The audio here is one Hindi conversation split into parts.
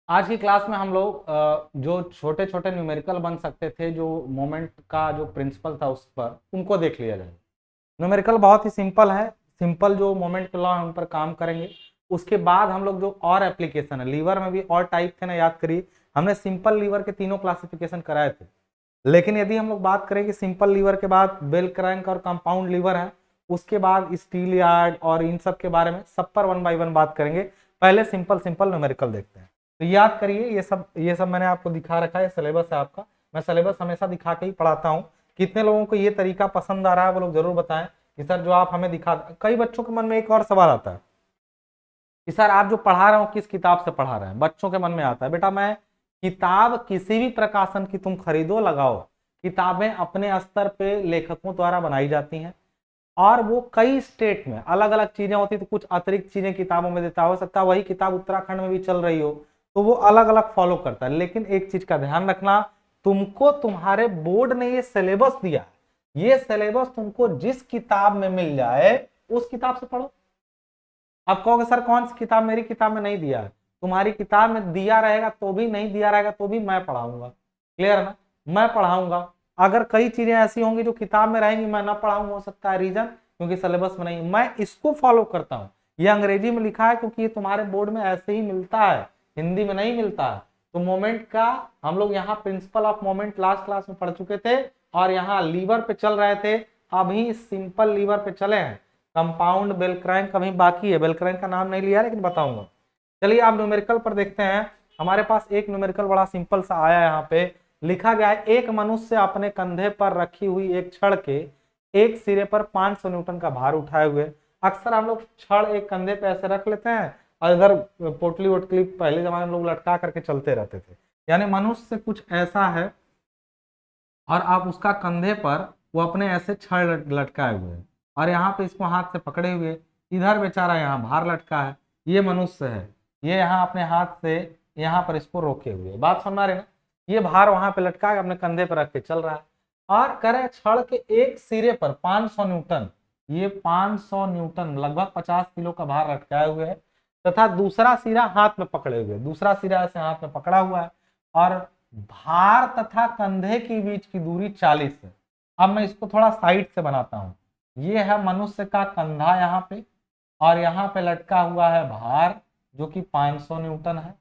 आज की क्लास में हम लोग जो छोटे छोटे न्यूमेरिकल बन सकते थे, जो मोमेंट का जो प्रिंसिपल था उस पर उनको देख लिया जाए। न्यूमेरिकल बहुत ही सिंपल है। सिंपल जो मोमेंट के लॉ है उन पर काम करेंगे। उसके बाद हम लोग जो और एप्लीकेशन है, लीवर में भी और टाइप थे ना, याद करिए हमने सिंपल लीवर के तीनों क्लासिफिकेशन कराए थे। लेकिन यदि हम लोग बात करें कि सिंपल लीवर के बाद बेल क्रैंक और कंपाउंड लीवर है, उसके बाद स्टील यार्ड और इन सब के बारे में सब पर वन बाय वन बात करेंगे। पहले सिंपल सिंपल न्यूमेरिकल देखते हैं। तो याद करिए ये सब मैंने आपको दिखा रखा है, सिलेबस है आपका। मैं सिलेबस हमेशा दिखा के ही पढ़ाता हूँ। कितने लोगों को ये तरीका पसंद आ रहा है वो लोग जरूर बताएं कि सर जो आप हमें दिखा। कई बच्चों के मन में एक और सवाल आता है कि सर आप जो पढ़ा रहे हो किस किताब से पढ़ा रहे हैं। बच्चों के मन में आता है, बेटा मैं किताब किसी भी प्रकाशन की तुम खरीदो लगाओ, किताबें अपने स्तर पे लेखकों द्वारा बनाई जाती हैं और वो कई स्टेट में अलग अलग चीजें होती, तो कुछ अतिरिक्त चीजें किताबों में देता हो सकता है वही किताब उत्तराखंड में भी चल रही हो, तो वो अलग अलग फॉलो करता है। लेकिन एक चीज का ध्यान रखना, तुमको तुम्हारे बोर्ड ने ये सिलेबस दिया, ये सिलेबस तुमको जिस किताब में मिल जाए उस किताब से पढ़ो। अब कहोगे सर कौन सी किताब, मेरी किताब में नहीं दिया है। तुम्हारी किताब में दिया रहेगा तो भी, नहीं दिया रहेगा तो भी मैं पढ़ाऊंगा। क्लियर है ना? मैं पढ़ाऊंगा। अगर कई चीजें ऐसी होंगी जो किताब में रहेंगी मैं ना पढ़ाऊंगा, हो सकता है रीजन क्योंकि सिलेबस में नहीं, मैं इसको फॉलो करता हूँ। ये अंग्रेजी में लिखा है क्योंकि ये तुम्हारे बोर्ड में ऐसे ही मिलता है, हिंदी में नहीं मिलता है। तो मोमेंट का हम लोग यहाँ principle of moment last class में पढ़ चुके थे और यहाँ लीवर पे चल रहे थे। अभी सिंपल लीवर पे चले हैं। कंपाउंड बेल क्रैंक अभी बाकी है, बेल क्रैंक का नाम नहीं लिया लेकिन बताऊंगा। चलिए आप न्यूमेरिकल पर देखते हैं। हमारे पास एक न्यूमेरिकल बड़ा सिंपल सा आया है। यहाँ पे लिखा गया है, एक मनुष्य अपने कंधे पर रखी हुई एक छड़ के एक सिरे पर 500 न्यूटन का भार उठाए हुए। अक्सर हम लोग छड़ एक कंधे पे ऐसे रख लेते हैं और इधर पोटली वोटली पहले जमाने में लोग लटका करके चलते रहते थे। यानी मनुष्य कुछ ऐसा है और आप उसका कंधे पर वो अपने ऐसे छड़ लटकाए हुए हैं और यहाँ पे इसको हाथ से पकड़े हुए, इधर बेचारा यहाँ भार लटका है। ये मनुष्य है, ये यहाँ अपने हाथ से यहाँ पर इसको रोके हुए, बात समझ रहे ना। ये भार वहां पे लटका के अपने कंधे पर रख के चल रहा है और कह रहे छड़ के एक सिरे पर 500 न्यूटन, ये 500 न्यूटन लगभग 50 किलो का भार लटकाए हुए है तथा दूसरा सिरा हाथ में पकड़े हुए, दूसरा सिरा ऐसे हाथ में पकड़ा हुआ है और भार तथा कंधे के बीच की दूरी 40 है। अब मैं इसको थोड़ा साइड से बनाता हूं। ये है मनुष्य का कंधा यहाँ पे और यहाँ पे लटका हुआ है भार जो कि 500 न्यूटन है।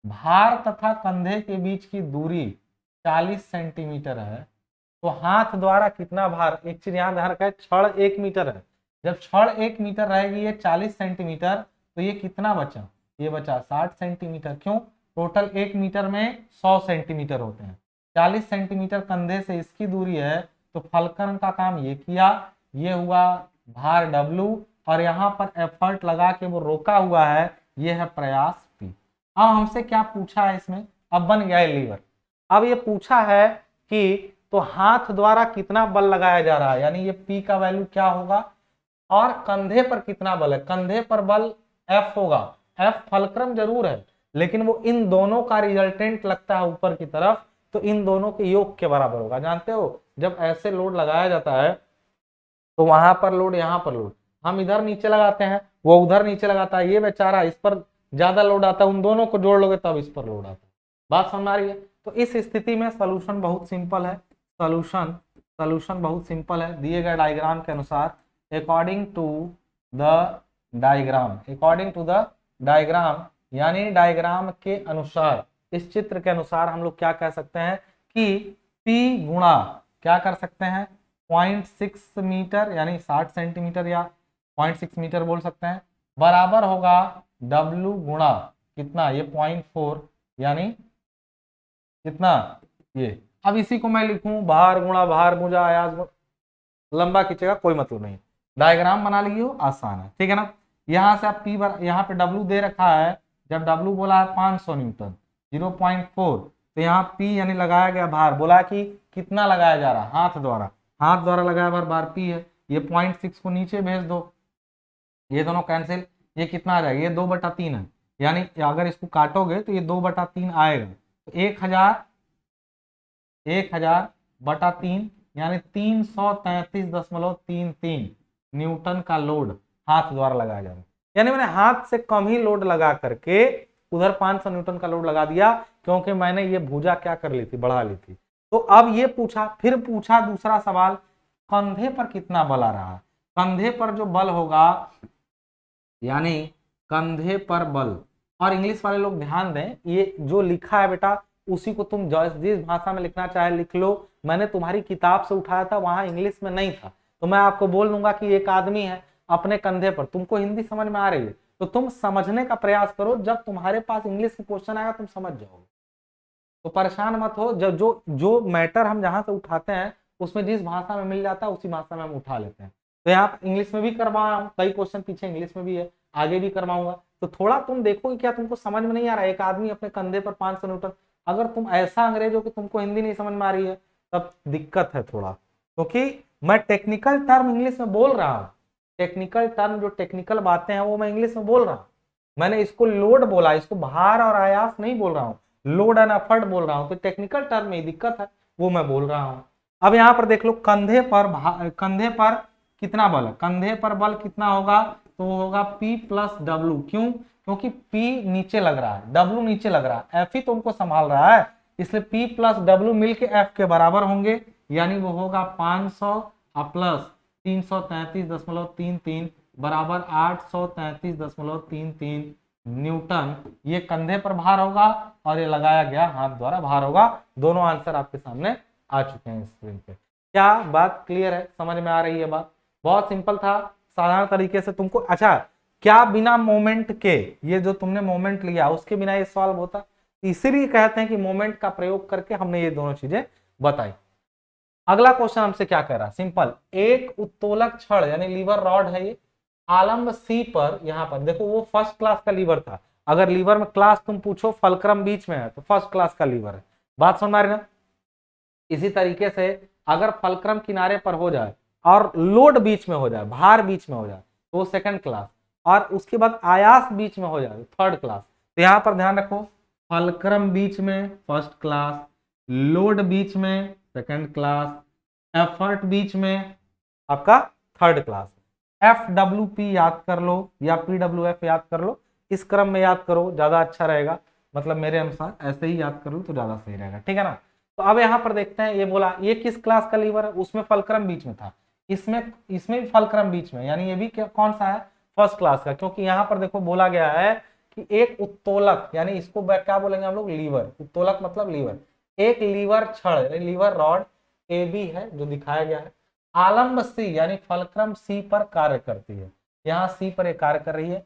भार तथा कंधे के बीच की दूरी 40 सेंटीमीटर है। तो हाथ द्वारा कितना भार, एक चीज यहाँ ध्यान रखें, छड़ 1 मीटर है। जब छड़ 1 मीटर रहेगी, ये 40 सेंटीमीटर, तो ये कितना बचा, ये बचा 60 सेंटीमीटर। क्यों? टोटल 1 मीटर में 100 सेंटीमीटर होते हैं। 40 सेंटीमीटर कंधे से इसकी दूरी है, तो फलक्रम का काम ये किया, ये हुआ भार W और यहाँ पर एफर्ट लगा के वो रोका हुआ है, ये है प्रयास P। अब हमसे क्या पूछा है इसमें, अब बन गया है लीवर। अब ये पूछा है कि तो हाथ द्वारा कितना बल लगाया जा रहा है, यानी ये P का वैल्यू क्या होगा और कंधे पर कितना बल है। कंधे पर बल F होगा। F फलक्रम जरूर है लेकिन वो इन दोनों का रिजल्टेंट लगता है ऊपर की तरफ, तो इन दोनों के योग के बराबर होगा। जानते हो जब ऐसे लोड लगाया जाता है तो वहां पर लोड, यहाँ पर लोड, हम इधर नीचे लगाते हैं वो उधर नीचे लगाता है, ये बेचारा इस पर ज्यादा लोड आता है, उन दोनों को जोड़ लोगे तब इस पर लोड आता है। बात समझ आ रही है? तो इस स्थिति में सोल्यूशन बहुत सिंपल है। सोल्यूशन सोल्यूशन बहुत सिंपल है दिए गए डायग्राम के अनुसार। According to the according to the diagram यानी डायग्राम के अनुसार, इस चित्र के अनुसार हम लोग क्या कह सकते हैं कि P गुणा क्या कर सकते हैं 0.6 मीटर यानी 60 सेंटीमीटर या 0.6 मीटर बोल सकते हैं, बराबर होगा W गुणा कितना, ये 0.4 यानी कितना ये। अब इसी को मैं लिखूं भार गुणा भार भुजा आयास लंबा खींचेगा कोई मतलब नहीं, डायग्राम बना लीजिए आसान है, ठीक है ना। यहाँ से आप P यहाँ पे W दे रखा है, जब W बोला है 500 न्यूटन 0.4, तो यहाँ P यानी लगाया गया भार, बोला कि कितना लगाया जा रहा है हाथ द्वारा, हाथ द्वारा लगाया भार P है। ये 0.6 को नीचे भेज दो, ये दोनों कैंसिल, ये कितना आ जाएगा, ये 2/3 है, यानी अगर इसको काटोगे तो ये 2/3 आएगा। तो 1000/3 यानी 333.33 न्यूटन का लोड हाथ द्वारा लगाया जा रहा है। यानी मैंने हाथ से कम ही लोड लगा करके उधर 500 न्यूटन का लोड लगा दिया, क्योंकि मैंने ये भुजा क्या कर ली थी, बढ़ा ली थी। तो अब ये पूछा, फिर पूछा दूसरा सवाल, कंधे पर कितना बल आ रहा है। कंधे पर जो बल होगा, यानी कंधे पर बल, और इंग्लिश वाले लोग ध्यान दें, ये जो लिखा है बेटा उसी को तुम जिस भाषा में लिखना चाहे लिख लो। मैंने तुम्हारी किताब से उठाया था, वहां इंग्लिश में नहीं था, तो मैं आपको बोल दूंगा कि एक आदमी है अपने कंधे पर। तुमको हिंदी समझ में आ रही है तो तुम समझने का प्रयास करो, जब तुम्हारे पास इंग्लिश का क्वेश्चन आएगा तुम समझ जाओगे। तो परेशान मत हो, जब जो जो मैटर हम जहां से उठाते हैं उसमें जिस भाषा में मिल जाता है उसी भाषा में हम उठा लेते हैं। तो यहाँ इंग्लिश में भी करवाया हूँ, कई क्वेश्चन पीछे इंग्लिश में भी है, आगे भी करवाऊंगा। तो थोड़ा तुम देखो कि क्या तुमको समझ में नहीं आ रहा है। एक आदमी अपने कंधे पर 500 न्यूटन, अगर तुम ऐसा अंग्रेज हो कि तुमको हिंदी नहीं समझ में आ रही है तब दिक्कत है थोड़ा, क्योंकि मैं टेक्निकल टर्म इंग्लिश में बोल रहा हूँ। टेक्निकल टर्म, जो टेक्निकल बातें हैं वो मैं इंग्लिश में बोल रहा हूँ। मैंने इसको लोड बोला, इसको भार और आयास नहीं बोल रहा हूँ, लोड एंड एफर्ट बोल रहा हूँ। तो टेक्निकल टर्म में दिक्कत है, वो मैं बोल रहा हूँ। अब यहाँ पर देख लो, कंधे पर कितना बल है, कंधे पर बल कितना होगा, तो वो होगा P प्लस डब्ल्यू। क्यों? क्योंकि P नीचे लग रहा है, W नीचे लग रहा है, F ही तुमको संभाल रहा है, इसलिए P प्लस डब्ल्यू मिलके F के बराबर होंगे, यानी वो होगा 500 प्लस 333.33 बराबर 833.33 न्यूटन। ये कंधे पर भार होगा और ये लगाया गया हाथ द्वारा भार होगा। दोनों आंसर आपके सामने आ चुके हैं स्क्रीन पे। क्या बात क्लियर है, समझ में आ रही है बात? बहुत सिंपल था, साधारण तरीके से तुमको। अच्छा, क्या बिना मोमेंट के, ये जो तुमने मोमेंट लिया उसके बिना ये सॉल्व होता? इसीलिए कहते हैं कि मोमेंट का प्रयोग करके हमने ये दोनों चीजें बताई। अगला क्वेश्चन हमसे क्या कह रहा है, सिंपल, एक उत्तोलक छड़ यानी लीवर रॉड है ये, आलम्ब सी पर, यहां पर देखो वो फर्स्ट क्लास का लीवर था। अगर लीवर में क्लास तुम पूछो, फलक्रम बीच में है तो फर्स्ट क्लास का लीवर है। बात समझ में आ रही ना? इसी तरीके से अगर फलक्रम किनारे पर हो जाए और लोड बीच में हो जाए, भार बीच में हो जाए तो सेकंड क्लास, और उसके बाद आयास बीच में हो जाए थर्ड क्लास। तो यहां पर ध्यान रखो, फलक्रम बीच में फर्स्ट क्लास, लोड बीच में सेकंड क्लास, एफर्ट बीच में आपका थर्ड क्लास। FWP याद कर लो या PWF याद कर लो, इस क्रम में याद करो ज्यादा अच्छा रहेगा, मतलब मेरे अनुसार ऐसे ही याद कर लो तो ज्यादा सही रहेगा, ठीक है ना? तो अब यहाँ पर देखते हैं, ये बोला ये किस क्लास का लीवर है, उसमें फलक्रम बीच में था, इसमें भी फलक्रम बीच में, यानी ये भी कौन सा है, फर्स्ट क्लास का। क्योंकि यहाँ पर देखो बोला गया है कि एक उत्तोलक, यानी इसको क्या बोलेंगे हम लोग, लीवर। उत्तोलक मतलब लीवर। एक लीवर छड़, लीवर रॉड AB है जो दिखाया गया है, आलम्ब C यानी फलक्रम C पर कार्य करती है। यहाँ C पर एक कार्य कर रही है।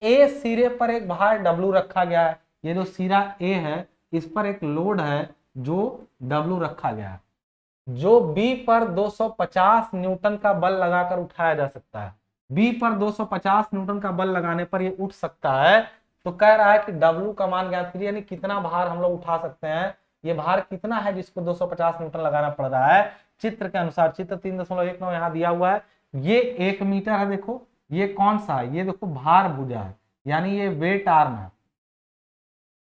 A सिरे पर एक भार W रखा गया है, ये जो सिरा A है इस पर एक लोड है जो W रखा गया है, जो B पर 250 न्यूटन का बल लगाकर उठाया जा सकता है। B पर 250 न्यूटन का बल लगाने पर ये उठ सकता है। तो कह रहा है कि W का मान ज्ञात कीजिए, यानी कितना भार हम लोग उठा सकते हैं, ये भार कितना है जिसको 250 न्यूटन लगाना पड़ रहा है। चित्र के अनुसार, चित्र 3.19 यहाँ दिया हुआ है, ये 1 मीटर है। देखो ये कौन सा है, ये देखो भार भुजा है, यानी ये वेट आर्म है।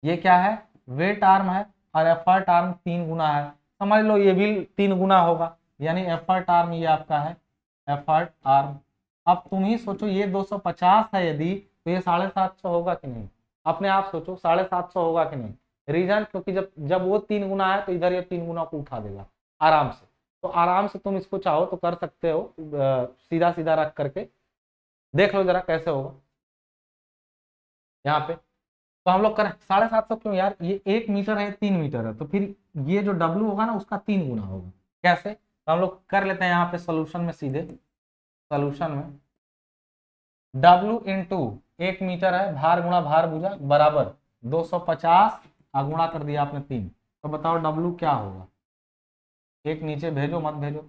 ये क्या है, वेट आर्म है, और एफर्ट आर्म 3 गुना है। समझ लो ये भी 3 गुना होगा, यानी एफर्ट आर्म ये आपका है, एफर्ट आर्म। अब तुम ही सोचो, ये 250 है यदि, तो ये 750 होगा कि नहीं? अपने आप सोचो 750 होगा कि नहीं? रीजन, क्योंकि जब जब वो 3 गुना है तो इधर ये 3 गुना को उठा देगा आराम से। तो आराम से तुम इसको चाहो तो कर सकते हो, सीधा सीधा रख करके देख लो जरा कैसे होगा यहाँ पे। तो हम लोग करें 750 क्यों यार, ये 1 मीटर है, 3 मीटर है, तो फिर ये जो W होगा ना उसका 3 गुना होगा। कैसे? तो हम लोग कर लेते हैं यहाँ पे सोल्यूशन में, सीधे सोल्यूशन में W इंटू 1 मीटर है, भार गुणा भार भुजा बराबर 250 गुणा कर दिया आपने 3। तो बताओ W क्या होगा? एक नीचे भेजो मत भेजो,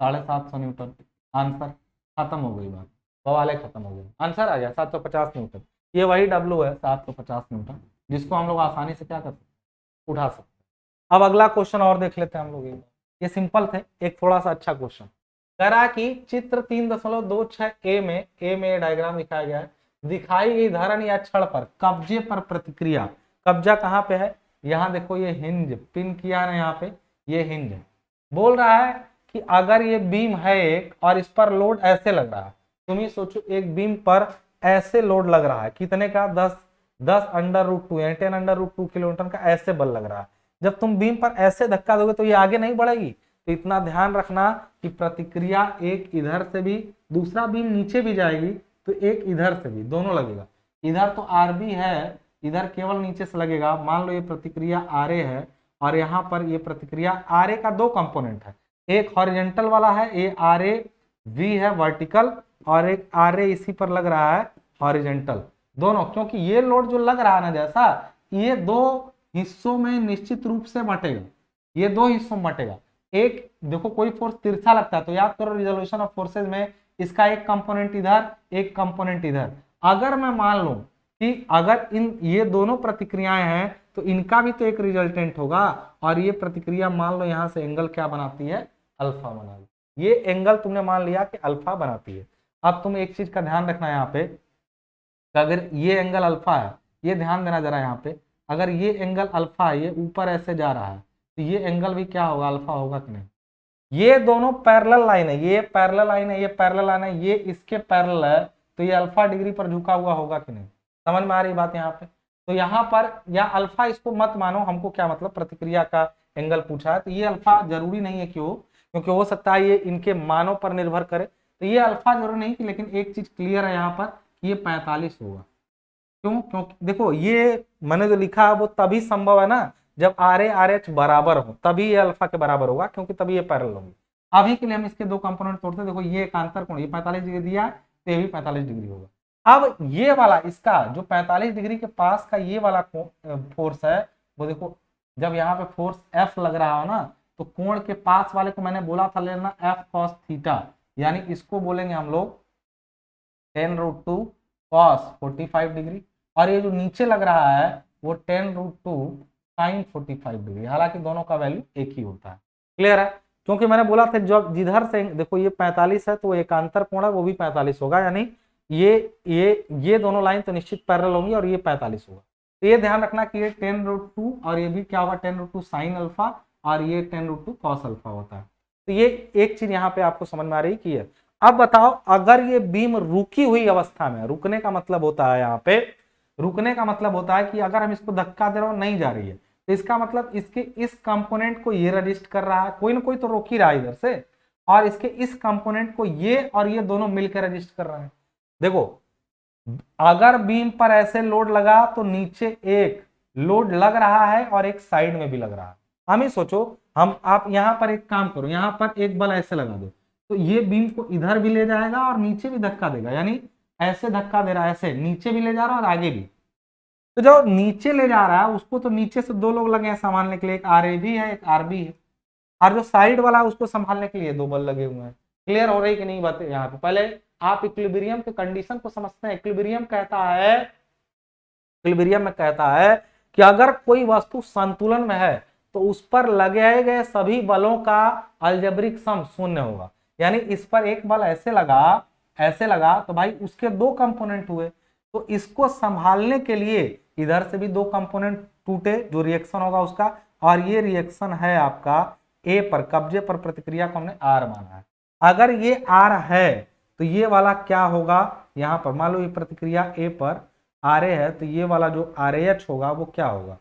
750 न्यूटन। आंसर खत्म हो गई बात, बवाले खत्म हो गए, आंसर आ गया 750 न्यूटन। ये वही W है 750 न्यूटन, जिसको हम लोग आसानी से क्या कर सकते, उठा सकते। अब अगला क्वेश्चन और देख लेते हैं हम लोग, ये सिंपल थे, एक थोड़ा सा अच्छा क्वेश्चन। कह रहा कि चित्र 3.26 ए में डायग्राम दिखाया गया है, दिखाई गई धरण या छड़ पर कब्जे पर प्रतिक्रिया। कब्जा कहाँ पे है, यहाँ देखो ये हिंज पिन किया है यहाँ पे, ये हिंज है। बोल रहा है कि अगर ये बीम है एक और इस पर लोड ऐसे लग रहा है, तुम ही सोचो एक बीम पर ऐसे लोड लग रहा है, कितने का, 10√2 यानी 10√2 किलोन्यूटन का ऐसे बल लग रहा है। जब तुम बीम पर ऐसे धक्का दोगे तो ये आगे नहीं बढ़ेगी। तो इतना ध्यान रखना कि प्रतिक्रिया एक इधर से भी, दूसरा बीम नीचे भी जाएगी तो एक इधर से भी, दोनों लगेगा। इधर तो आरबी है, इधर केवल नीचे से लगेगा। मान लो ये प्रतिक्रिया आरए है और यहाँ पर ये प्रतिक्रिया आरए का दो कंपोनेंट है, एक हॉरिजेंटल वाला है, ये आरए वी है वर्टिकल, और एक आरए इसी पर लग रहा है हॉरिजेंटल। दोनों, क्योंकि ये लोड जो लग रहा है ना, जैसा ये दो हिस्सों में निश्चित रूप से बटेगा, ये दो हिस्सों में बटेगा। एक देखो कोई फोर्स तिरछा लगता है तो याद करो रिजोल्यूशन ऑफ फोर्सेज में इसका एक कंपोनेंट इधर, एक कंपोनेंट इधर। अगर मैं मान लूं कि अगर इन ये दोनों प्रतिक्रियाएं हैं तो इनका भी तो एक रिजल्टेंट होगा, और ये प्रतिक्रिया मान लो यहां से एंगल क्या बनाती है, अल्फा बनाती है। ये एंगल तुमने मान लिया कि अल्फा बनाती है। अब तुम एक चीज का ध्यान रखना यहाँ पे, अगर ये एंगल अल्फा है, ये ध्यान देना जरा यहाँ पे, अगर ये एंगल अल्फा है, ये ऊपर ऐसे जा रहा है, तो ये एंगल भी क्या होगा, अल्फा होगा कि नहीं। ये दोनों पैरेलल लाइन है, ये पैरेलल लाइन है, ये पैरेलल लाइन है, ये इसके पैरेलल है, तो ये अल्फा डिग्री पर झुका हुआ होगा कि नहीं। समझ में आ रही बात यहाँ पे। तो यहाँ पर या अल्फा इसको मत मानो, हमको क्या मतलब प्रतिक्रिया का एंगल पूछा है, तो ये अल्फा जरूरी नहीं है कि हो, क्योंकि हो सकता है ये इनके मानों पर निर्भर करे। तो ये अल्फा जरूरी नहीं कि, लेकिन एक चीज क्लियर है यहाँ पर, ये 45 होगा। क्यों? क्योंकि देखो ये मैंने जो लिखा है वो तभी संभव है ना जब आर ए आर एच बराबर हो, तभी ये अल्फा के बराबर होगा, क्योंकि तभी ये पैरेलल होंगे। अभी के लिए हम इसके दो कंपोनेंट तोड़ते हैं। देखो ये एकांतर कोण, ये 45 डिग्री दिया है तो ये भी 45 डिग्री होगा। अब ये वाला इसका जो 45 डिग्री के पास का ये वाला फोर्स है, वो देखो जब यहाँ पे फोर्स एफ लग रहा हो ना, तो कोण के पास वाले को मैंने बोला था लेना एफ कॉस थीटा, यानी इसको बोलेंगे हम लोग 10√2 कॉस 45 डिग्री, और ये जो नीचे लग रहा है वो 10√2 साइन 45 डिग्री। हालांकि दोनों का वैल्यू एक ही होता है। क्लियर है? क्योंकि मैंने बोला था जब जिधर से देखो ये 45 है तो एकांतर कोण है वो भी 45 होगा, यानी ये दोनों लाइन तो निश्चित पैरेलल होंगी और ये 45 होगा। तो ये ध्यान रखना कि ये 10√2 और ये भी क्या होगा 10√2 साइन अल्फा, और ये 10√2 कॉस अल्फा होता है। तो ये एक चीज यहाँ पे आपको समझ में आ रही कि है। अब बताओ अगर ये बीम रुकी हुई अवस्था में, रुकने का मतलब होता है यहाँ पे, रुकने का मतलब होता है कि अगर हम इसको धक्का दे रहे हो नहीं जा रही है, तो इसका मतलब इसके इस कंपोनेंट को ये रजिस्ट कर रहा है, कोई ना कोई तो रोक ही रहा है इधर से, और इसके इस कंपोनेंट को ये और ये दोनों मिलकर रजिस्ट कर रहे हैं। देखो अगर बीम पर ऐसे लोड लगा तो नीचे एक लोड लग रहा है और एक साइड में भी लग रहा है। हम ही सोचो, हम आप यहां पर एक काम करो, यहां पर एक बल ऐसे लगा दो तो ये बीम को इधर भी ले जाएगा और नीचे भी धक्का देगा, यानी ऐसे धक्का दे रहा है, ऐसे नीचे भी ले जा रहा है और आगे भी। तो जो नीचे ले जा रहा है उसको तो नीचे से दो लोग लगे हैं संभालने के लिए, एक आर ए भी है एक आर बी है, और जो साइड वाला है उसको संभालने के लिए दो बल लगे हुए हैं। क्लियर हो रही कि नहीं बातें यहाँ पे? पहले आप इक्विलिब्रियम के कंडीशन को समझते हैं। इक्विलिब्रियम में कहता है कि अगर कोई वस्तु संतुलन में है तो उस पर लगाए गए सभी बलों का अलजेब्रिक सम शून्य होगा। यानी इस पर एक बल ऐसे लगा तो भाई उसके दो कंपोनेंट हुए, तो इसको संभालने के लिए इधर से भी दो कंपोनेंट टूटे, जो रिएक्शन होगा उसका, और ये रिएक्शन है आपका ए पर, कब्जे पर प्रतिक्रिया को हमने आर माना है। अगर ये आर है तो ये वाला क्या होगा, यहां पर मान लो ये प्रतिक्रिया ए पर आर ए है, तो ये वाला जो आर एच होगा वो क्या होगा,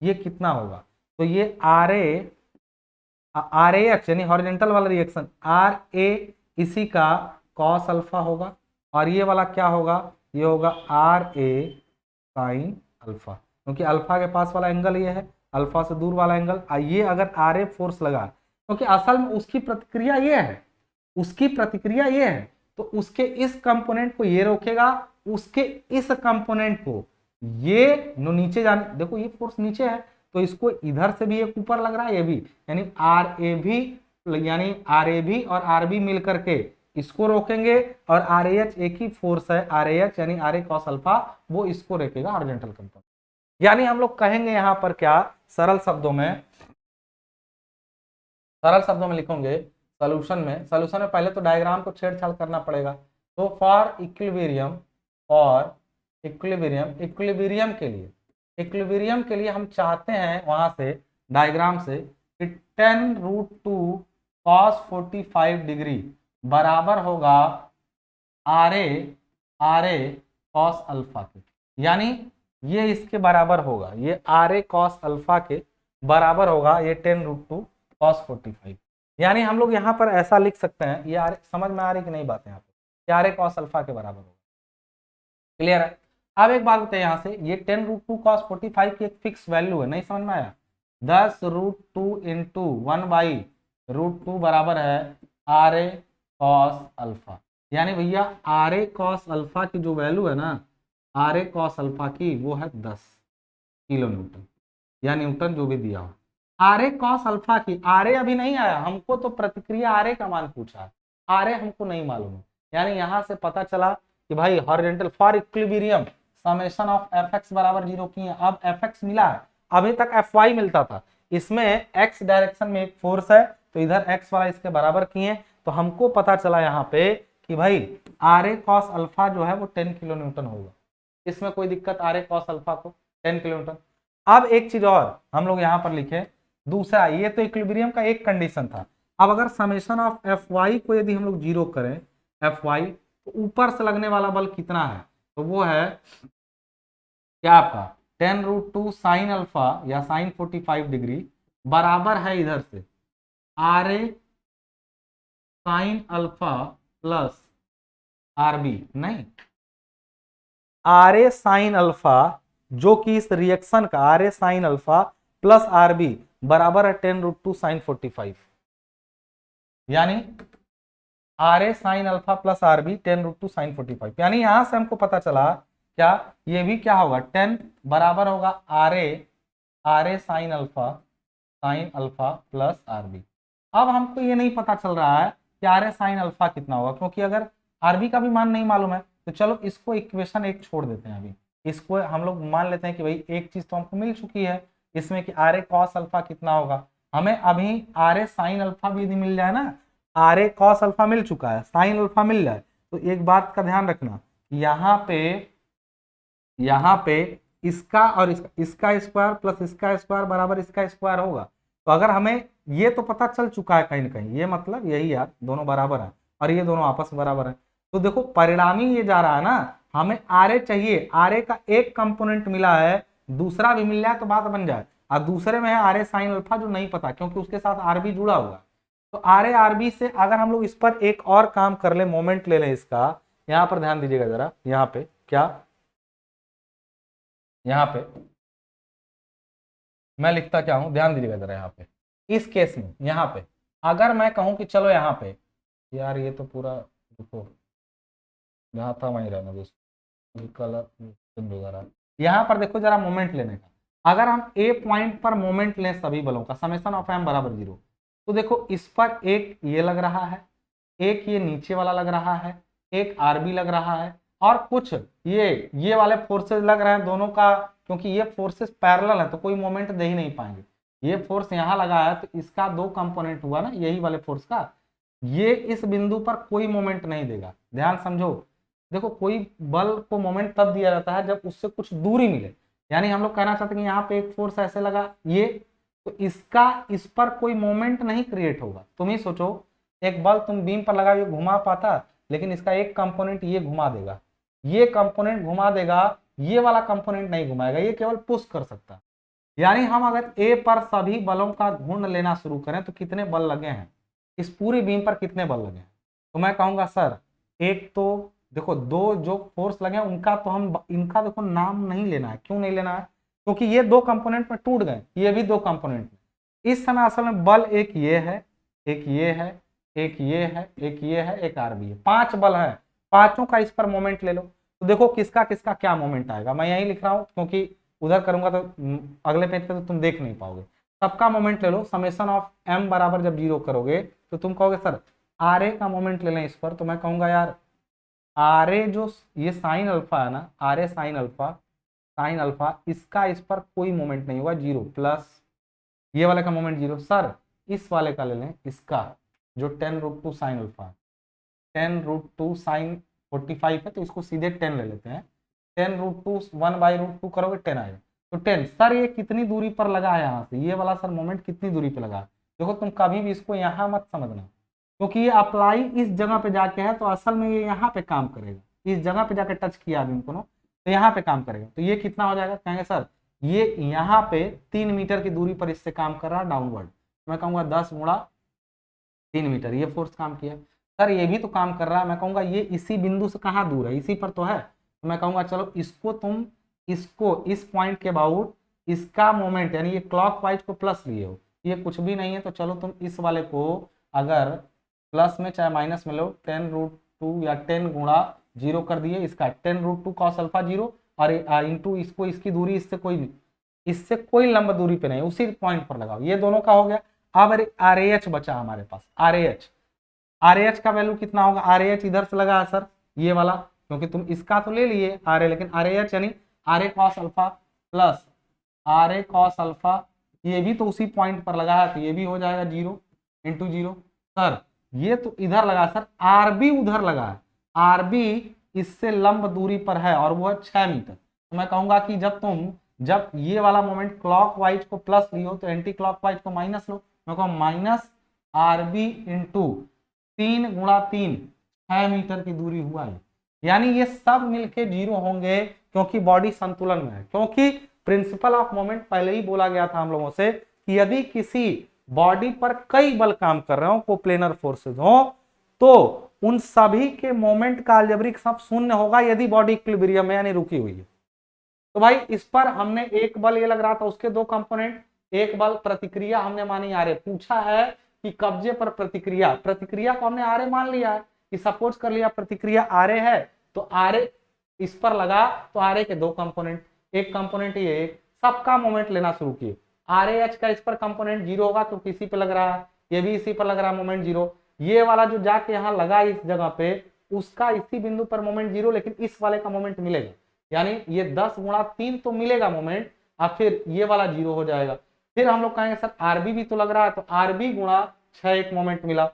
ये कितना होगा, तो ये आर एच यानी हॉरिजेंटल वाला रिएक्शन आर ए इसी का कॉस अल्फा होगा, और ये वाला क्या होगा, ये होगा आर ए साइन अल्फा, क्योंकि अल्फा के पास वाला एंगल ये है, अल्फा से दूर वाला एंगल। ये अगर आर ए फोर्स लगा, क्योंकि असल में उसकी प्रतिक्रिया ये है, तो उसके इस कंपोनेंट को ये रोकेगा, उसके इस कंपोनेंट को ये नीचे जाने, देखो ये फोर्स नीचे है तो इसको इधर से भी एक ऊपर लग रहा है, ये भी, यानी आर ए भी और आर बी मिल करके इसको रोकेंगे, और आर एच एक ही फोर्स है, आर एच यानी आर ए कॉस अल्फा, वो इसको रोकेगा हॉरिजॉन्टल कंपोनेंट। यानी हम लोग कहेंगे यहां पर क्या, सरल शब्दों में लिखेंगे सॉल्यूशन में पहले तो डायग्राम को छेड़छाड़ करना पड़ेगा। तो फॉर इक्विलिब्रियम के लिए हम चाहते हैं वहां से डायग्राम से कि 10√2 cos 45 डिग्री बराबर होगा आर ए कॉस अल्फा के, यानी ये इसके बराबर होगा, ये आर ए कॉस अल्फा के बराबर होगा ये 10√2 कॉस 45। यानी हम लोग यहाँ पर ऐसा लिख सकते हैं, ये समझ में आ रही कि नहीं बात यहाँ पे, आर ए कॉस अल्फा के बराबर होगा। क्लियर है। अब एक बात बताइए यहाँ से, ये 10√2 कॉस 45 की एक फिक्स वैल्यू है, नहीं समझ में आया। 10√2 इंटू 1/√2 बराबर है आर ए कॉस अल्फा। यानी भैया आर ए कॉस अल्फा की जो वैल्यू है ना, आर ए कॉस अल्फा की, वो है 10 किलो न्यूटन या न्यूटन जो भी दिया हो। आर ए कॉस अल्फा की, आर ए अभी नहीं आया हमको, तो प्रतिक्रिया आर ए का मान पूछा है, आर ए हमको नहीं मालूम है। यानी यहां से पता चला कि भाई horizontal for equilibrium summation of F x बराबर 0 किए, अब एफ एक्स मिला है, अभी तक एफ वाई मिलता था, इसमें एक्स डायरेक्शन में एक फोर्स है तो इधर एक्स वाला इसके बराबर किए, तो हमको पता चला यहाँ पे कि भाई आर ए कॉस अल्फा जो है वो 10 किलो न्यूटन होगा। इसमें कोई दिक्कत, आर ए कॉस अल्फा को 10 किलो न्यूटन। अब एक चीज और हम लोग यहाँ पर लिखे, दूसरा, ये तो इक्विलिब्रियम का एक कंडीशन था। अब अगर समेशन ऑफ एफ वाई को यदि हम लोग 0 करें, एफ वाई, तो ऊपर से लगने वाला बल कितना है, तो वो है क्या आपका 10√2 साइन अल्फा या साइन 45 डिग्री बराबर है इधर से R A sine alpha plus R B, नहीं, आर ए साइन अल्फा जो कि इस रिएक्शन का R A sine alpha plus R B बराबर है 10√2 साइन 45। यानी R A sine alpha plus R B 10√2 sine 45। यानी यहां से हमको पता चला क्या, ये भी क्या होगा 10 बराबर होगा R A sine alpha plus R B. अब हमको ये नहीं पता चल रहा है कि आर ए साइन अल्फा कितना होगा, क्योंकि अगर आर बी का भी मान नहीं मालूम है तो चलो इसको इक्वेशन एक छोड़ देते हैं। अभी इसको हम लोग मान लेते हैं कि भाई एक चीज तो हमको मिल चुकी है इसमें कि आर ए कॉस अल्फा कितना होगा। हमें अभी आर ए साइन अल्फा भी यदि मिल जाए ना, आर ए कॉस अल्फा मिल चुका है, साइन अल्फा मिल जाए, तो एक बात का ध्यान रखना, यहाँ पे इसका और इसका स्क्वायर प्लस इसका स्क्वायर बराबर इसका स्क्वायर होगा। तो अगर हमें ये तो पता चल चुका है कहीं ना कहीं, ये मतलब यही यार दोनों बराबर है और ये दोनों आपस में बराबर है, तो देखो परिणामी ये जा रहा है ना, हमें आर ए चाहिए, आर ए का एक कंपोनेंट मिला है, दूसरा भी मिल जाए तो बात बन जाए। और दूसरे में है आर ए साइन अल्फा जो नहीं पता, क्योंकि उसके साथ आर बी जुड़ा हुआ। तो आर ए आर बी से अगर हम लोग इस पर एक और काम कर ले, मोमेंट ले लें इसका, यहाँ पर ध्यान दीजिएगा जरा, यहाँ पे क्या, यहाँ पे मैं लिखता क्या हूं, ध्यान दीजिएगा जरा। यहाँ पे इस केस में यहाँ पे अगर मैं कहूं कि चलो यहाँ पे, यार ये तो पूरा देखो जहां था वहीं रहना दोस्तों, कलर यहाँ पर देखो जरा मोमेंट लेने का, अगर हम ए पॉइंट पर मोमेंट लें सभी बलों का, समेशन ऑफ एम बराबर 0, तो देखो इस पर एक ये लग रहा है, एक ये नीचे वाला लग रहा है, एक आरबी लग रहा है, और कुछ ये वाले फोर्सेस लग रहे हैं दोनों का, क्योंकि ये फोर्सेस पैरेलल है तो कोई मोमेंट दे ही नहीं पाएंगे। ये फोर्स यहाँ लगा है तो इसका 2 कंपोनेंट हुआ ना, यही वाले फोर्स का, ये इस बिंदु पर कोई मोमेंट नहीं देगा। ध्यान समझो, देखो कोई बल को मोमेंट तब दिया जाता है जब उससे कुछ दूरी मिले। यानी हम लोग कहना चाहते हैं कि यहाँ पे एक फोर्स ऐसे लगा ये, तो इसका इस पर कोई मोमेंट नहीं क्रिएट होगा। तुम ही सोचो, एक बल तुम बीम पर लगा, ये घुमा पाता, लेकिन इसका एक कंपोनेंट ये घुमा देगा, ये कंपोनेंट घुमा देगा, ये वाला कंपोनेंट नहीं घुमाएगा, ये केवल पुश कर सकता। यानी हम अगर ए पर सभी बलों का गुण लेना शुरू करें तो कितने बल लगे हैं, इस पूरी बीम पर कितने बल लगे हैं, तो मैं कहूंगा सर एक तो देखो 2 जो फोर्स लगे हैं उनका तो हम इनका देखो नाम नहीं लेना है। क्यों नहीं लेना है, क्योंकि ये 2 कंपोनेंट में टूट गए, ये भी 2 कंपोनेंट में। इस समय असल में बल एक ये है, एक ये है, एक ये है, एक ये है, एक आरबी है, 5 बल है, पांचों का इस पर मोमेंट ले लो, तो देखो किसका किसका क्या मोमेंट आएगा। मैं यही लिख रहा हूं क्योंकि उधर करूंगा तो अगले पेज पे तो तुम देख नहीं पाओगे। सबका मोमेंट ले लो, समेशन ऑफ एम बराबर जब 0 करोगे तो तुम कहोगे सर आर ए का मोमेंट ले लें इस पर, तो मैं कहूंगा यार आर ए जो ये साइन अल्फा है ना, आर ए साइन अल्फा इसका इस पर कोई मोमेंट नहीं होगा, 0 प्लस ये वाले का मोमेंट 0। सर इस वाले का ले लें, इसका जो 10√2 साइन अल्फा, 10√2 साइन 45 है तो इसको सीधे 10 ले लेते हैं, 10√2 1/√2 करोगे 10 आएगा, तो 10। सर ये कितनी दूरी पर लगा है यहाँ से, ये वाला सर मोमेंट कितनी दूरी पे लगा है। देखो तुम कभी भी इसको यहाँ मत समझना, क्योंकि ये अप्लाई इस जगह पे जाके है तो असल में ये यहाँ पे काम करेगा, इस जगह पे जाके टच किया अभी उनको ना, तो यहाँ पे काम करेगा, तो ये कितना हो जाएगा, कहेंगे सर ये यहाँ पे 3 मीटर की दूरी पर इससे काम कर रहा है डाउनवर्ड, मैं कहूँगा 10 गुणा 3 मीटर ये फोर्स काम किया। सर ये भी तो काम कर रहा है, मैं कहूँगा ये इसी बिंदु से कहाँ दूर है, इसी पर तो है, तो मैं कहूँगा चलो इसको तुम इसको इस पॉइंट के अबाउट इसका मोमेंट यानी ये क्लॉकवाइज को प्लस लिए हो, ये कुछ भी नहीं है, तो चलो तुम इस वाले को अगर प्लस में चाहे माइनस में लो 10√2 या 10 गुणा 0 कर दिए, इसका 10√2 cos अल्फा 0 और इंटू इसको इसकी दूरी इससे कोई लंब दूरी पे नहीं, उसी पॉइंट पर लगाओ, ये दोनों का हो गया। अब आर एच बचा हमारे पास, आर एच का वैल्यू कितना होगा, आर एच इधर से लगा है सर ये वाला, क्योंकि तुम इसका तो ले लिए आर ए, लेकिन आर एच यानी R A cos alpha plus R A cos alpha, ये भी तो उसी पॉइंट पर लगा है, तो ये भी हो जाएगा 0 इंटू 0। सर ये तो इधर लगा सर, आर बी उधर लगा है, आर बी इससे लंब दूरी पर है और वो है 6 मीटर, तो मैं कहूंगा कि जब ये वाला मोमेंट क्लॉकवाइज को प्लस लियो तो एंटी क्लॉकवाइज को माइनस लो, मैं कहूँ माइनस आर बी इंटू 3 गुणा 3 6 मीटर की दूरी हुआ है, यानी ये सब मिलके 0 होंगे क्योंकि बॉडी संतुलन में है, क्योंकि प्रिंसिपल ऑफ मोमेंट पहले ही बोला गया था हम लोगों से कि यदि किसी बॉडी पर कई बल काम कर रहे हो, कोप्लेनर फोर्सेस हो, तो उन सभी के मोमेंट का अलजेब्रिक सम शून्य होगा यदि बॉडी इक्विलिब्रियम में यानी रुकी हुई है। तो भाई इस पर हमने एक बल ये लग रहा था, उसके दो कंपोनेंट, एक बल प्रतिक्रिया हमने मानी आर ए, पूछा है कि कब्जे पर प्रतिक्रिया को हमने आर ए मान लिया है कि सपोज कर लिया प्रतिक्रिया आर ए है, तो आर ए इस पर लगा, तो आर ए के दो कंपोनेंट, एक कंपोनेंट ये सबका मोमेंट लेना शुरू किए, आर एच का इस पर कंपोनेंट 0 होगा तो किसी पे लग रहा है, ये भी इसी पर लग रहा है मोमेंट 0, ये वाला जो जाके यहाँ लगा इस जगह पे उसका इसी बिंदु पर मोमेंट 0, लेकिन इस वाले का मोमेंट मिलेगा, यानी ये 10 गुणा 3 तो मिलेगा मोमेंट, और फिर ये वाला 0 हो जाएगा। फिर हम लोग कहेंगे सर आरबी भी तो लग रहा है, तो आरबी गुणा 6 एक मोमेंट मिला,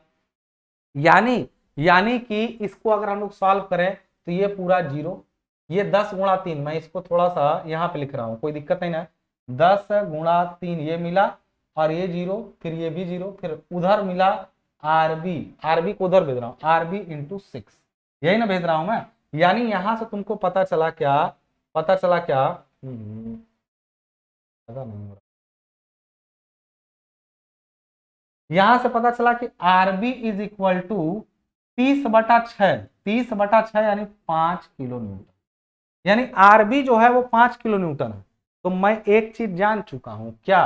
यानी कि इसको अगर हम लोग सॉल्व करें तो ये पूरा 0, ये 10 गुणा 3, मैं इसको थोड़ा सा यहाँ पे लिख रहा हूँ, कोई दिक्कत नहीं ना, 10 गुणा 3 ये मिला और ये 0, फिर ये भी 0, फिर उधर मिला आरबी को उधर भेज रहा हूँ, आरबी इंटू 6, यही ना भेज रहा हूं मैं, यानी यहां से तुमको पता चला क्या, पता नहीं हो रहा, यहां से पता चला कि आरबी इज इक्वल टू 30/6 यानी 5 किलो न्यूटन, यानी आरबी जो है वो 5 किलो न्यूटन है। तो मैं एक चीज जान चुका हूं क्या,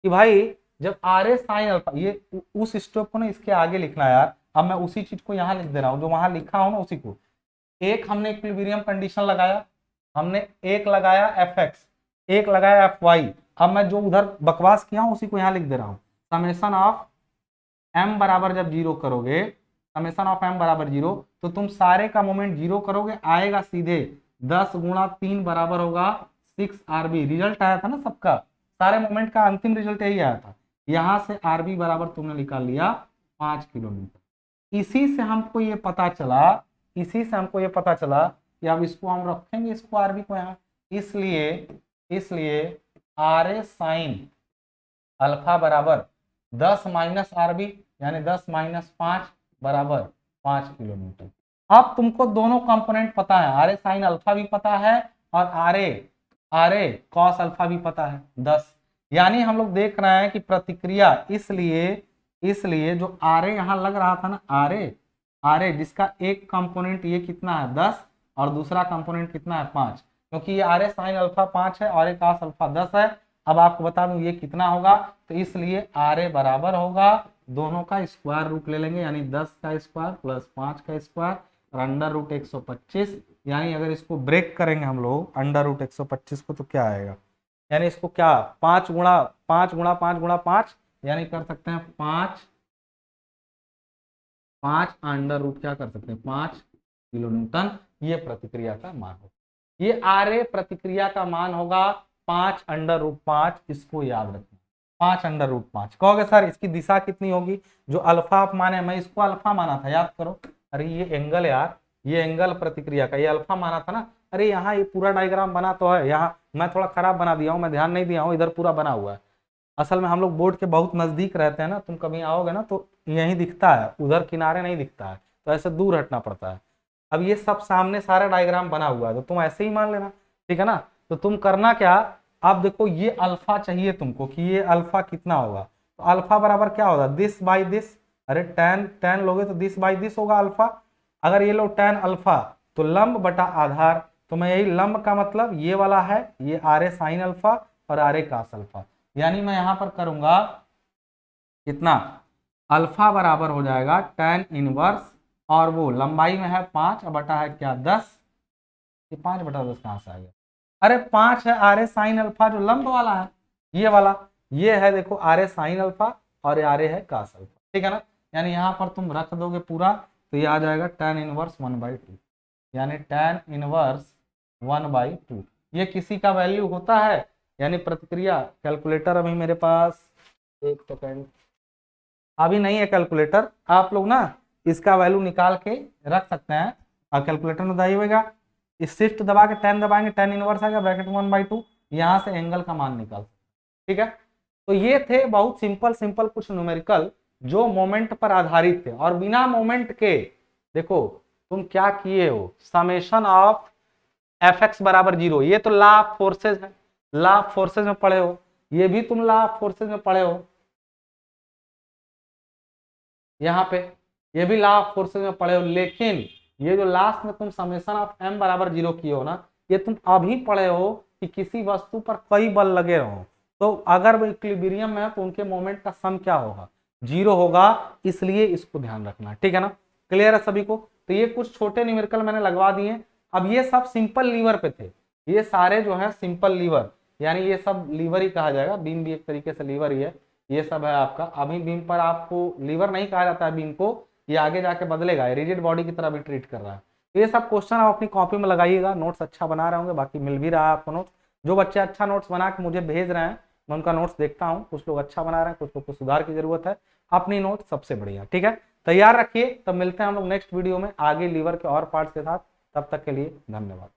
कि भाई जब आर ए साइन अल्फा, ये उस स्टेप को ना इसके आगे लिखना है यार, अब मैं उसी चीज को यहाँ लिख दे रहा हूँ जो वहां लिखा हो ना उसी को, एक हमने इक्विलिब्रियम कंडीशन लगाया, हमने एक लगाया एफ एक्स, एक लगाया एफ वाई, अब मैं जो उधर बकवास किया हूं उसी को यहाँ लिख दे रहा हूँ, समेशन ऑफ एम बराबर जब 0 करोगे, समेशन ऑफ एम बराबर 0, तो तुम सारे का मोमेंट 0 करोगे, आएगा सीधे 10 गुणा 3 बराबर होगा 6 आरबी, रिजल्ट आया था ना सबका, सारे मोमेंट का अंतिम रिजल्ट यही आया था, यहां से आरबी बराबर तुमने निकाल लिया 5 किलोमीटर। इसी से हमको ये पता चला कि अब इसको हम रखेंगे, इसको आरबी को यहाँ, इसलिए आर ए साइन अल्फा बराबर 10 माइनस आरबी यानी 10 माइनस 5 बराबर 5 किलोमीटर। अब तुमको दोनों कंपोनेंट पता है, आर ए साइन अल्फा भी पता है और आर ए कॉस अल्फा भी पता है 10, यानी हम लोग देख रहे हैं कि प्रतिक्रिया, इसलिए जो आर ए यहाँ लग रहा था ना, आर ए जिसका एक कंपोनेंट ये कितना है 10 और दूसरा कंपोनेंट कितना है 5, क्योंकि ये आर ए साइन अल्फा 5 है और ए कॉस अल्फा 10 है। अब आपको बता दूं ये कितना होगा, तो इसलिए आर ए बराबर होगा, दोनों का स्क्वायर रूट ले लेंगे, यानी 10 का स्क्वायर प्लस 5 का स्क्वायर और अंडर रूट 125, यानी अगर इसको ब्रेक करेंगे हम लोग अंडर रूट 125 को तो क्या आएगा, यानी इसको क्या 5 गुणा 5 गुणा 5 गुणा 5, यानी कर सकते हैं 5 अंडर रूट क्या कर सकते हैं 5 किलो न्यूटन, ये प्रतिक्रिया का मान होगा, ये आर ए प्रतिक्रिया का मान होगा 5 अंडर रूट 5, इसको याद रखना 5 अंडर रूट 5। कहोगे सर इसकी दिशा कितनी होगी, जो अल्फा आप माने, मैं इसको अल्फा माना था, याद करो, अरे ये एंगल यार, ये एंगल प्रतिक्रिया का ये अल्फा माना था ना, अरे यहाँ ये पूरा डायग्राम बना तो है, यहाँ मैं थोड़ा खराब बना दिया हूँ, मैं ध्यान नहीं दिया हूँ, इधर पूरा बना हुआ है, असल में हम लोग बोर्ड के बहुत नजदीक रहते हैं ना, तुम कभी आओगे ना तो यही दिखता है, उधर किनारे नहीं दिखता है, तो ऐसे दूर हटना पड़ता है। अब ये सब सामने सारा डायग्राम बना हुआ है तो तुम ऐसे ही मान लेना, ठीक है ना। तो तुम करना क्या, अब देखो ये अल्फा चाहिए तुमको कि ये अल्फा कितना होगा, तो अल्फा बराबर क्या होगा, दिस बाई दिस, अरे टेन टेन लोगे तो दिस बाई दिस होगा अल्फा। अगर ये लो टेन अल्फा तो लंब बटा आधार, तो मैं यही लंब का मतलब ये वाला है, ये आर ए साइन अल्फा और आर ए कास अल्फा, यानी मैं यहां पर करूंगा कितना, अल्फा बराबर हो जाएगा टेन इनवर्स, और वो लंबाई में है 5 बटा है क्या 10, ये 5/10 कहाँ से आ गया, अरे 5 है आर ए साइन अल्फा जो लंब वाला है, ये वाला, ये है देखो आर ए साइन अल्फा और ये आर ए है कास अल्फा, ठीक है ना। यानी यहाँ पर तुम रख दोगे पूरा तो ये आ जाएगा टेन इनवर्स 1/2, यानी टेन इनवर्स 1/2। ये किसी का वैल्यू होता है, यानी प्रतिक्रिया, कैलकुलेटर अभी मेरे पास, एक सेकेंड, अभी नहीं है कैलकुलेटर, आप लोग ना इसका वैल्यू निकाल के रख सकते हैं, और कैलकुलेटर में दबाइएगा, इस शिफ्ट दबा के 10 दबाएंगे, 10 इनवर्स आ गया ब्रैकेट 1/2, यहाँ से एंगल का मान निकाल, ठीक है। तो ये थे बहुत सिंपल सिंपल कुछ न्यूमेरिकल जो मोमेंट पर आधारित थे, और बिना मोमेंट के देखो तुम क्या किए हो, समेशन ऑफ Fx बराबर 0, ये तो लॉ ऑफ फोर्सेज है, लॉ ऑफ फोर्सेज में पढ़े हो, ये भी तुम लॉ ऑफ फोर्सेज में पढ़े हो, यहाँ पे ये भी लॉ ऑफ फोर्सेज में पढ़े हो, लेकिन ये जो लास्ट में तुम समेशन ऑफ m बराबर 0 किए हो ना, ये तुम अभी पढ़े हो कि किसी वस्तु पर कई बल लगे रहो, तो अगर वो इक्विलिब्रियम में है तो उनके मोमेंट का सम क्या होगा, 0 होगा, इसलिए इसको ध्यान रखना, ठीक है ना। क्लियर है सभी को। तो ये कुछ छोटे न्यूमेरिकल मैंने लगवा दिए। अब ये सब सिंपल लीवर पे थे, ये सारे जो है सिंपल लीवर, यानी ये सब लीवर ही कहा जाएगा, बीम भी एक तरीके से लीवर ही है, ये सब है आपका। अभी बीम पर आपको लीवर नहीं कहा जाता है बीम को, ये आगे जाके बदलेगा, रिजिड बॉडी की तरह भी ट्रीट कर रहा है। तो ये सब क्वेश्चन आप अपनी कॉपी में लगाइएगा, नोट्स अच्छा बना रहे होंगे, बाकी मिल भी रहा है आपको नोट्स। जो बच्चे अच्छा नोट्स बना के मुझे भेज रहे हैं मैं उनका नोट्स देखता हूँ, कुछ लोग अच्छा बना रहे हैं, कुछ लोग को सुधार की जरूरत है, अपनी नोट सबसे बढ़िया, ठीक है। तैयार रखिए, तब मिलते हैं हम लोग नेक्स्ट वीडियो में आगे लीवर के और पार्ट्स के साथ, तब तक के लिए धन्यवाद।